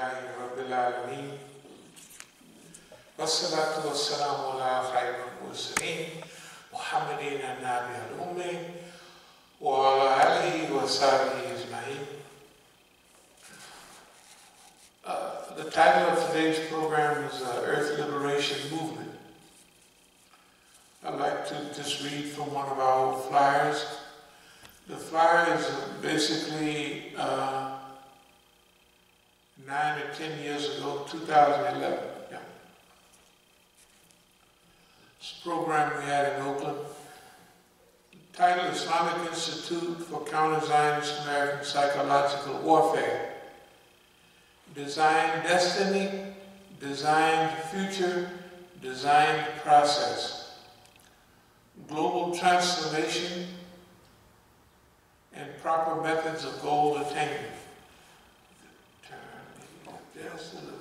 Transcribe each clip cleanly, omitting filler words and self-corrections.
Alhamdulillahi Rabbil Alameen. Wassalatu wassalamu ala khayril mursalin Muhammadin an-Nabi al-Ummi wa ala alihi wa sahbihi ajma'in. The title of today's program is Earth Liberation Movement. I'd like to just read from one of our old flyers. The flyer is basically 9 or 10 years ago, 2011. Yeah. This program we had in Oakland, titled Islamic Institute for Counter-Zionist American Psychological Warfare. Design Destiny, Designed Future, Designed Process. Global Transformation and Proper Methods of Goal Attainment.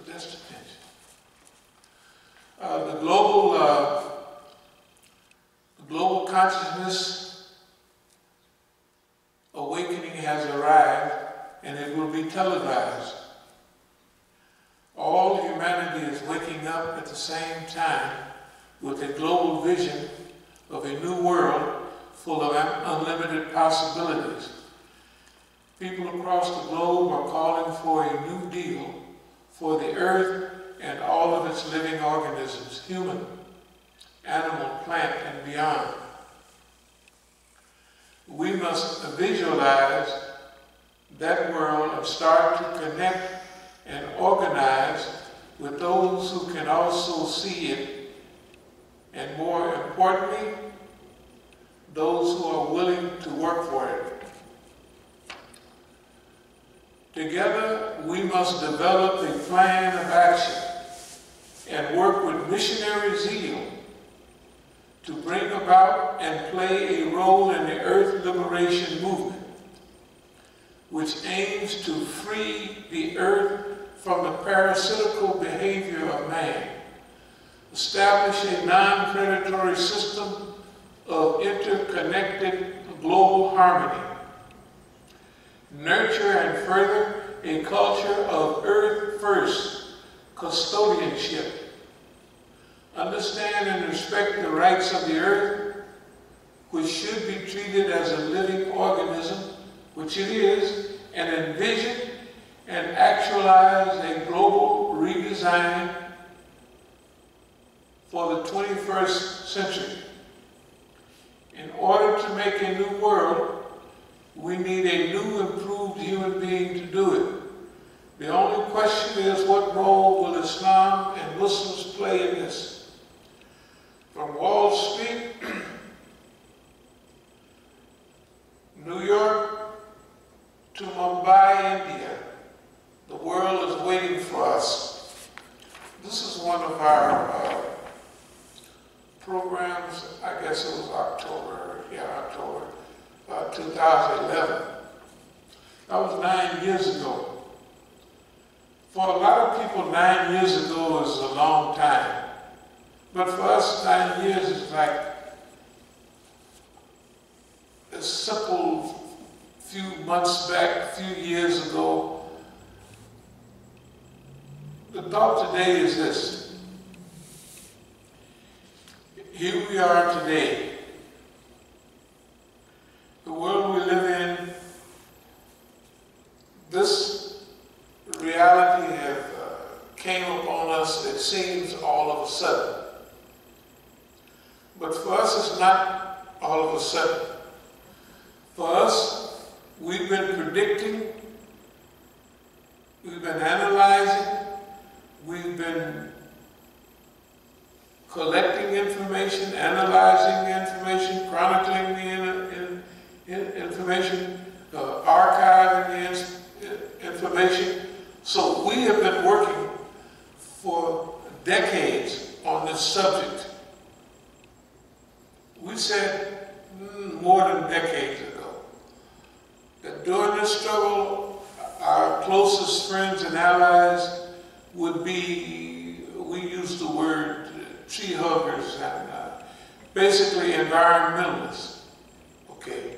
Just attention. The global consciousness awakening has arrived, and it will be televised. All humanity is waking up at the same time with a global vision of a new world full of unlimited possibilities. People across the globe are calling for a new deal for the earth and all of its living organisms, human, animal, plant, and beyond. We must visualize that world and start to connect and organize with those who can also see it, and more importantly, those who are willing to work for it. Together, we must develop a plan of action and work with missionary zeal to bring about and play a role in the Earth Liberation Movement, which aims to free the Earth from the parasitical behavior of man, establish a non-predatory system of interconnected global harmony, nurture and further a culture of Earth First custodianship, understand and respect the rights of the Earth, which should be treated as a living organism, which it is, and envision and actualize a global redesign for the 21st century. In order to make a new world, we need a new, improved human being to do it. The only question is, what role will Islam and Muslims play in this? From Wall Street, New York, to Mumbai, India, the world is waiting for us. This is one of our programs. I guess it was October 2011. That was 9 years ago. For a lot of people, 9 years ago is a long time. But for us, 9 years is like a simple few months back, a few years ago. The thought today is this. Here we are today. The world we live in, this reality came upon us, it seems, all of a sudden. But for us, it's not all of a sudden. For us, we've been predicting, we've been analyzing, we've been collecting information, analyzing the information, chronicling the information, archiving the information. So we have been working for decades on this subject. We said more than decades ago that during this struggle, our closest friends and allies would be, we use the word tree huggers and basically environmentalists. Okay.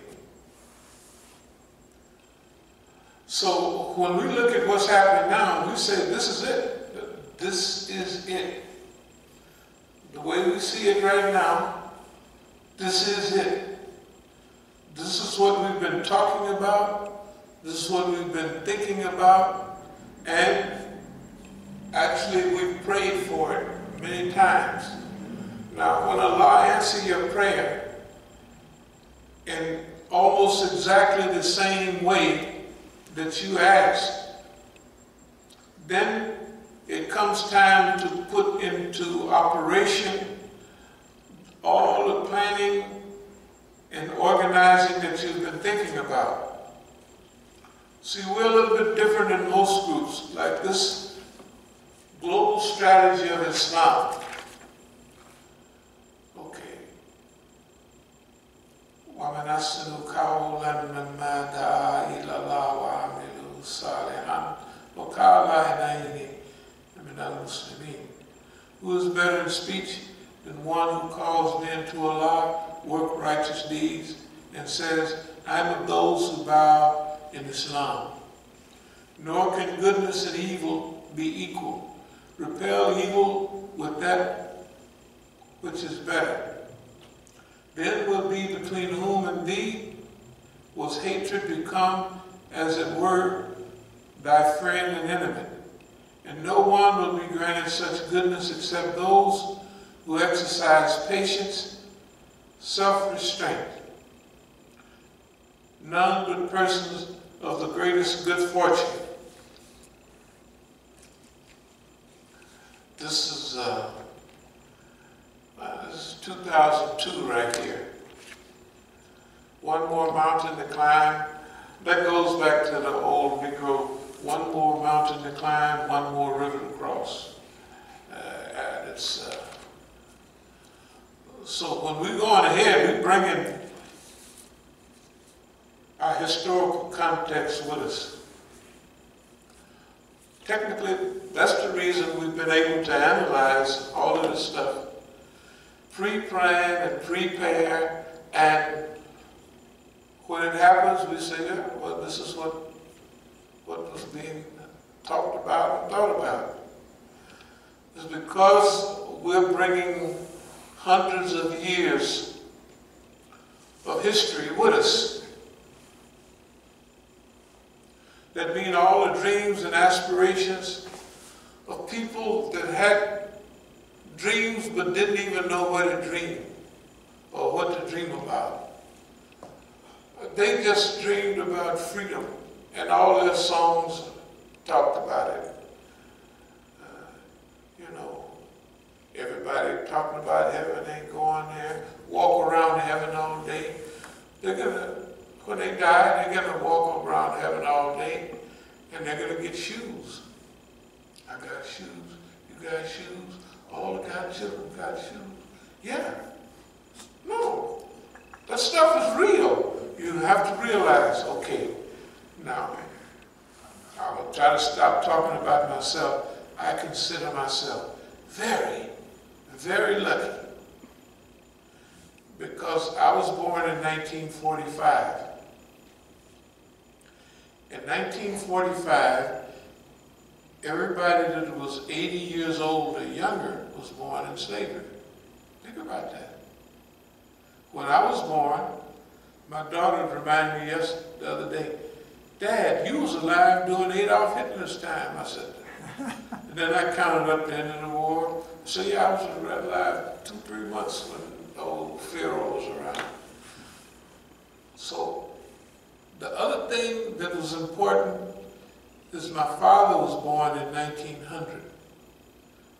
So when we look at what's happening now, we say, this is it. This is it. The way we see it right now, this is it. This is what we've been talking about. This is what we've been thinking about. And actually, we've prayed for it many times. Now, when Allah answers your prayer in almost exactly the same way that you asked, then it comes time to put into operation all the planning and organizing that you've been thinking about. See, we're a little bit different than most groups, like this global strategy of Islam. Okay. وَمَنْ أَحْسَنُ قَوْلًا مِمَّنْ دَعَا إِلَى اللَّهِ وَعَمِلَ صَالِحًا وَقَالَ إِنَّنِي مِنَ الْمُسْلِمِينَ. Who is better in speech than one who calls men to Allah, work righteous deeds, and says, I'm of those who bow in Islam. Nor can goodness and evil be equal. Repel evil with that which is better. Then will be between whom and thee was hatred become, as it were, thy friend and enemy. And no one will be granted such goodness except those who exercise patience, self-restraint. None but persons of the greatest good fortune. This is 2002 right here. One more mountain to climb. That goes back to the old Negro. One more mountain to climb, one more river to cross. And it's so when we're going ahead, we bring in our historical context with us. Technically, that's the reason we've been able to analyze all of this stuff. Pre-plan and prepare, and when it happens, we say, yeah, well, this is what was being talked about and thought about. It's because we're bringing hundreds of years of history with us. That means all the dreams and aspirations of people that had dreams but didn't even know what to dream or what to dream about. They just dreamed about freedom, and all their songs talked about it. Everybody talking about heaven, ain't going there, walk around heaven all day. They're gonna, when they die, they're gonna walk around heaven all day, and they're gonna get shoes. I got shoes, you got shoes, all the godchildren got shoes. Yeah. No. That stuff is real. You have to realize, okay, now, I will try to stop talking about myself. I consider myself very, very lucky, because I was born in 1945. In 1945, everybody that was 80 years old or younger was born in slavery. Think about that. When I was born, my daughter reminded me the other day, Dad, you was alive during Adolf Hitler's time. I said, and then I counted up the end of the war. So yeah, I was alive 2-3 months when the old Pharaoh was around. So the other thing that was important is my father was born in 1900.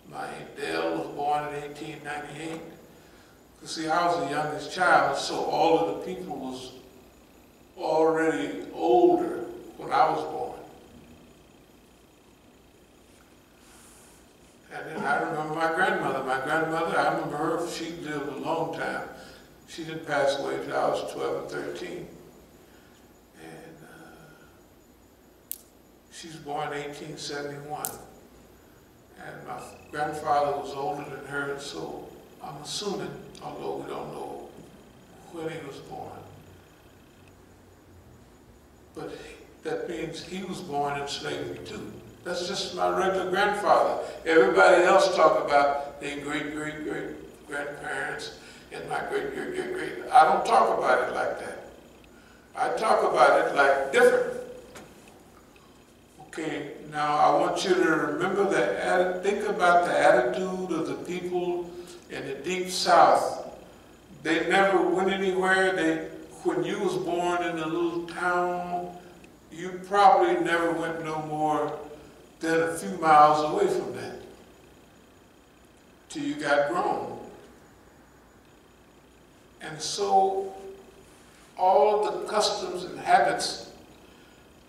My Aunt Dale was born in 1898. You see, I was the youngest child, so all of the people was already older when I was born. And then I remember my grandmother. My grandmother, I remember her, she lived a long time. She didn't pass away until I was 12 or 13. And she was born in 1871. And my grandfather was older than her, so I'm assuming, although we don't know when he was born. But that means he was born in slavery too. That's just my regular grandfather. Everybody else talk about their great-great-great-grandparents and my great-great-great-great. I don't talk about it like that. I talk about it like different. Okay, now I want you to remember that, think about the attitude of the people in the Deep South. They never went anywhere. When you was born in a little town, you probably never went no more than a few miles away from that till you got grown. And so all the customs and habits,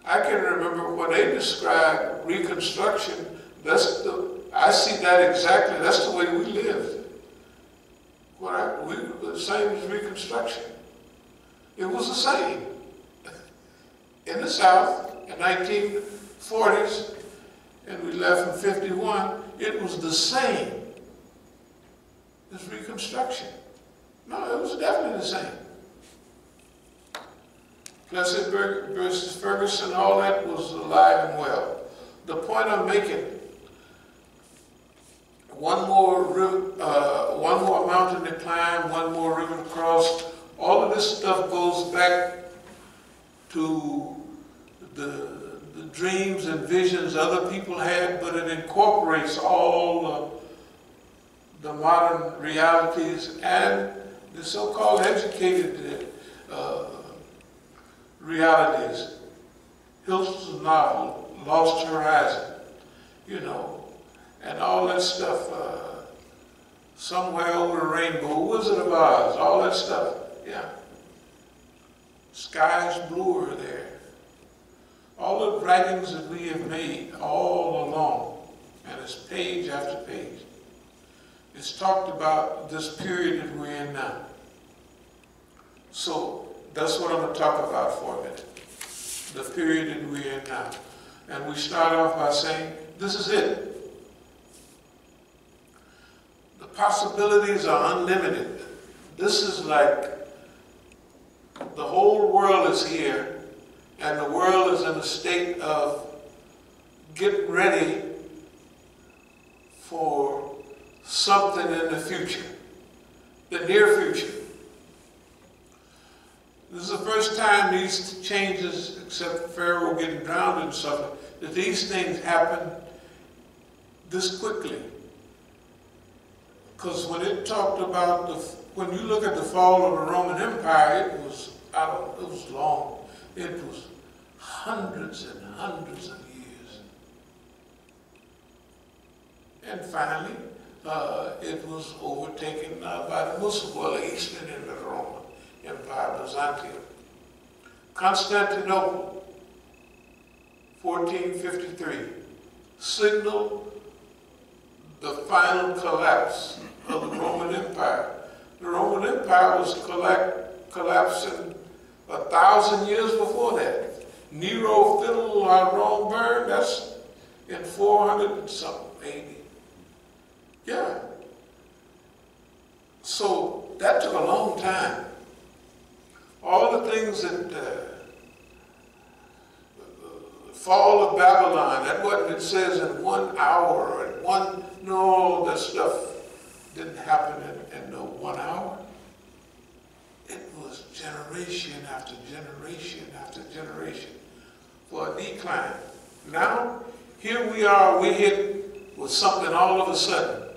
I can remember when they describe Reconstruction, I see that exactly, that's the way we lived. We were the same as Reconstruction. It was the same. In the South, in 1940s, and we left in 51, it was the same as Reconstruction. No, it was definitely the same. Plessy versus Ferguson, all that was alive and well. The point I'm making, one more mountain to climb, one more river to cross, all of this stuff goes back to the dreams and visions other people had, but it incorporates all the modern realities and the so-called educated realities. Hilton's novel, Lost Horizon, you know, and all that stuff, Somewhere Over the Rainbow, Wizard of Oz, all that stuff, yeah. Sky's bluer there. All the writings that we have made all along, and it's page after page. It's talked about this period that we're in now. So that's what I'm going to talk about for a minute. The period that we're in now. And we start off by saying, this is it. The possibilities are unlimited. This is like the whole world is here, and the world is in a state of getting ready for something in the future, the near future. This is the first time these changes, except Pharaoh getting drowned and stuff, that these things happen this quickly. Because when it talked about when you look at the fall of the Roman Empire, it was long. It was hundreds and hundreds of years. And finally, it was overtaken by the Musa, the Eastern and the Roman Empire, Byzantium. Constantinople, 1453, signaled the final collapse of the Roman Empire. The Roman Empire was collapsing 1,000 years before that. Nero fiddled Rome burned, that's in 400 and something, maybe. Yeah. So that took a long time. All the things that the fall of Babylon, that what it says in 1 hour or in no, that stuff didn't happen in no 1 hour. It was generation after generation after generation for a decline. Now, here we are, we hit with something all of a sudden.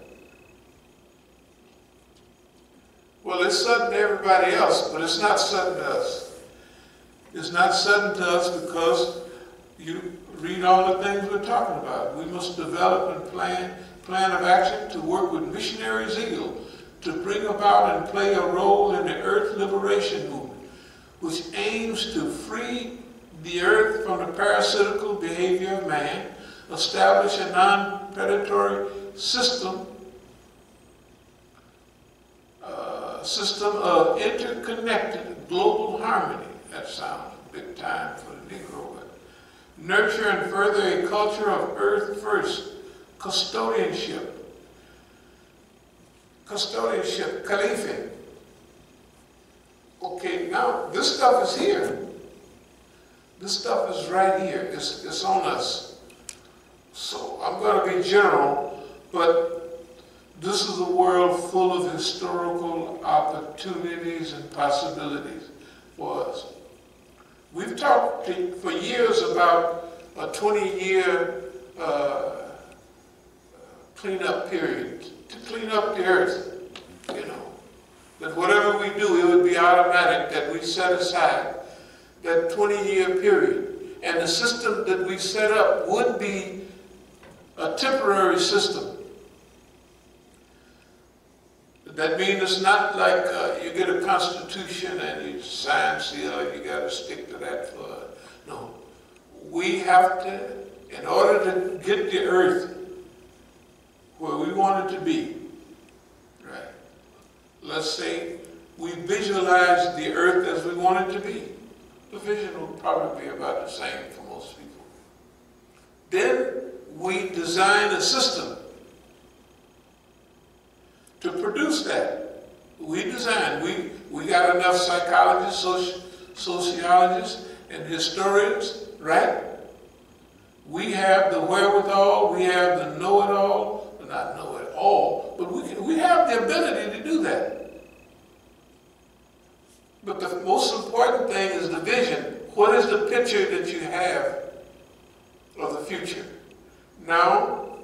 Well, it's sudden to everybody else, but it's not sudden to us. It's not sudden to us because you read all the things we're talking about. We must develop and plan of action to work with missionary zeal to bring about and play a role in the Earth Liberation Movement, which aims to free the Earth from the parasitical behavior of man, establish a non-predatory system of interconnected global harmony. That sounds big time for the Negro. Nurture and further a culture of Earth First, custodianship, caliphate. Okay, now this stuff is here. This stuff is right here. It's on us. So I'm going to be general, but this is a world full of historical opportunities and possibilities for us. We've talked for years about a 20-year cleanup period to clean up the earth, you know. That whatever we do, it would be automatic, that we set aside that 20-year period. And the system that we set up would be a temporary system. That means it's not like you get a constitution and you sign, seal, and you got to stick to that for, no. We have to, in order to get the earth where we want it to be, right? Let's say we visualize the earth as we want it to be. The vision will probably be about the same for most people. Then we design a system to produce that. We got enough psychologists, sociologists, and historians, right? We have the wherewithal, we have the know-it-all, not know-it-all, but we have the ability to do that. But the most important thing is the vision. What is the picture that you have of the future? Now,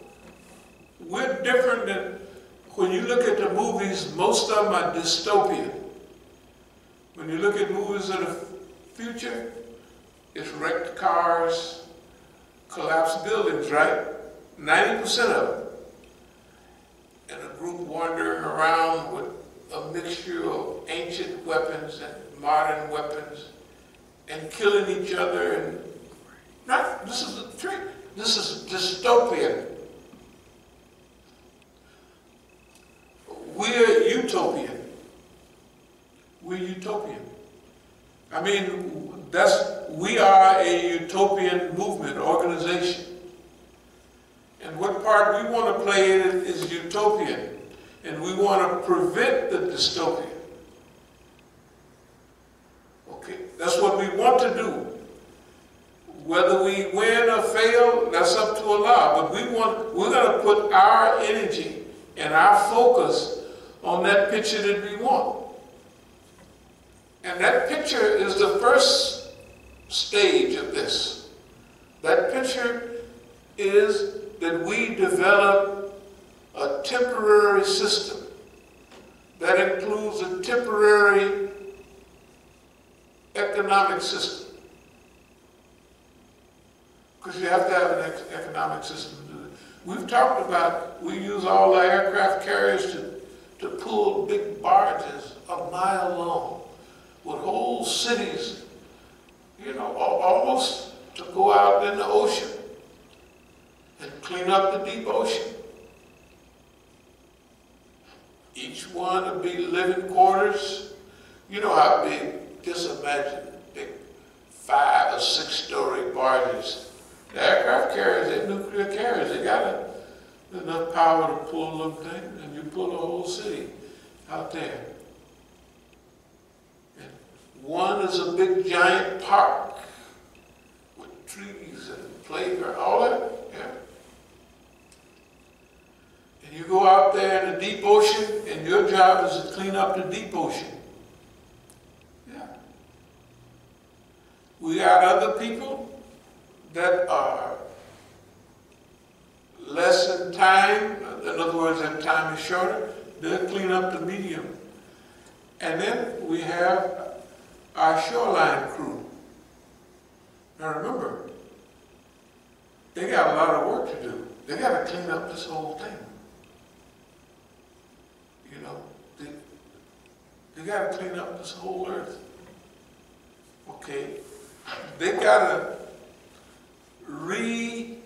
we're different than, when you look at the movies, most of them are dystopian. When you look at movies of the future, it's wrecked cars, collapsed buildings, right? 90% of them. And a group wandering around with a mixture of ancient weapons and modern weapons and killing each other. And this is the trick. This is dystopian. We're utopian. We're utopian. I mean, we are a utopian movement, organization. And what part we want to play in it is utopian. And we want to prevent the dystopia. Okay, that's what we want to do. Whether we win or fail, that's up to Allah. But we're going to put our energy and our focus on that picture that we want. And that picture is the first stage of this. That picture is that we develop a temporary system that includes a temporary economic system. Because you have to have an economic system to do it. We've talked about, we use all the aircraft carriers to pull big barges a mile long with whole cities, you know, almost to go out in the ocean and clean up the deep ocean. Each one would be living quarters. You know how big, just imagine big 5 or 6 story barges. The aircraft carriers, they're nuclear carriers, they got enough power to pull them things, and you pull a whole city out there. And one is a big giant park with trees and playground, all that, yeah. And you go out there in the deep ocean, and your job is to clean up the deep ocean. Yeah. We got other people that are less in time, in other words, their time is shorter, they'll clean up the medium. And then we have our shoreline crew. Now remember, they got a lot of work to do. They got to clean up this whole thing. You know, they got to clean up this whole earth. Okay, they got to reinstitute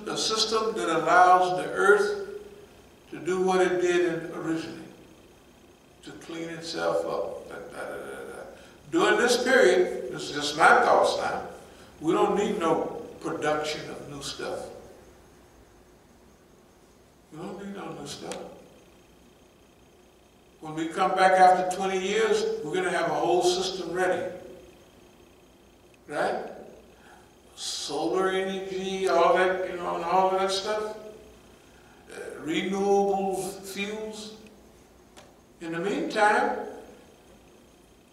a system that allows the earth to do what it did originally, to clean itself up. During this period, this is just my thoughts now, we don't need no production of new stuff. We don't need no new stuff. When we come back after 20 years, we're going to have a whole system ready. right? Solar energy, all that, and all of that stuff. Renewable fuels. In the meantime,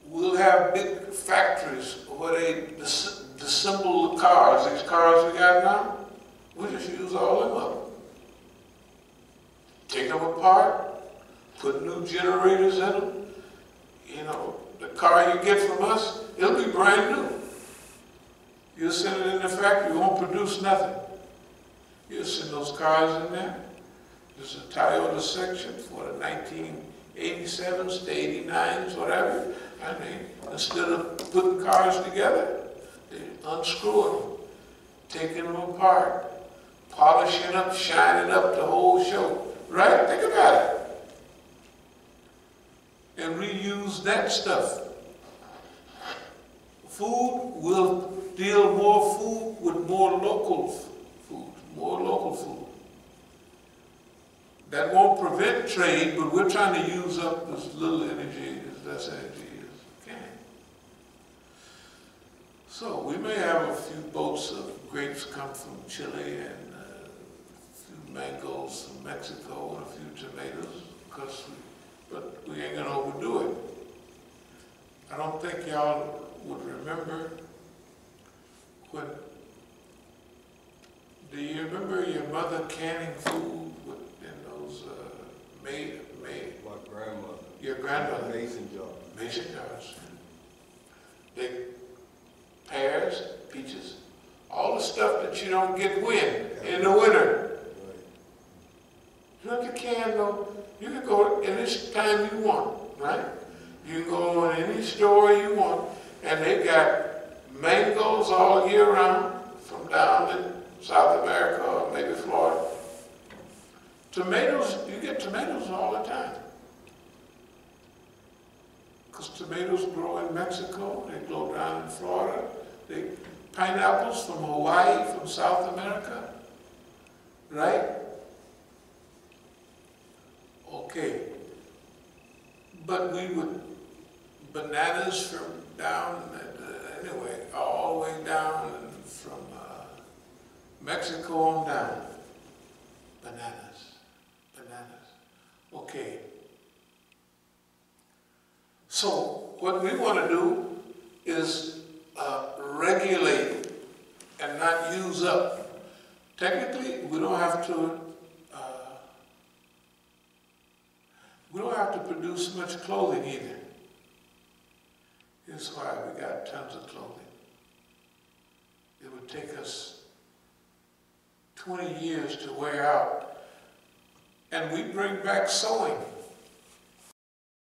we'll have big factories where they disassemble the cars. These cars we got now, we just use all of them up. Take them apart, put new generators in them. The car you get from us, it'll be brand new. You'll send it in the factory, you won't produce nothing. You'll send those cars in there. There's a Toyota section for the 1987s to 89s, whatever. And instead of putting cars together, they unscrew them, taking them apart, polishing up, shining up the whole show. Right? Think about it. And reuse that stuff. Food, will deal more food with more local food. That won't prevent trade, but we're trying to use up as little energy, as less energy as we can. So we may have a few boats of grapes come from Chile and mangoes from Mexico and a few tomatoes, but we ain't gonna overdo it. I don't think y'all would remember when, do you remember your mother canning food in those My grandmother. Your grandmother? Mason jars. Mason jars. Pears, peaches, all the stuff that you don't get in the winter. You don't have to can though. You can go any time you want, right? You can go in any store you want, and they got mangoes all year round from down in South America or maybe Florida. Tomatoes, you get tomatoes all the time. Because tomatoes grow in Mexico, they grow down in Florida. Pineapples from Hawaii, from South America, right? Okay, but bananas from down, anyway, all the way down from Mexico on down. Bananas. Okay. So what we want to do is regulate and not use up. Technically, we don't have to produce much clothing either. Here's why we got tons of clothing. It would take us 20 years to wear out. And we bring back sewing.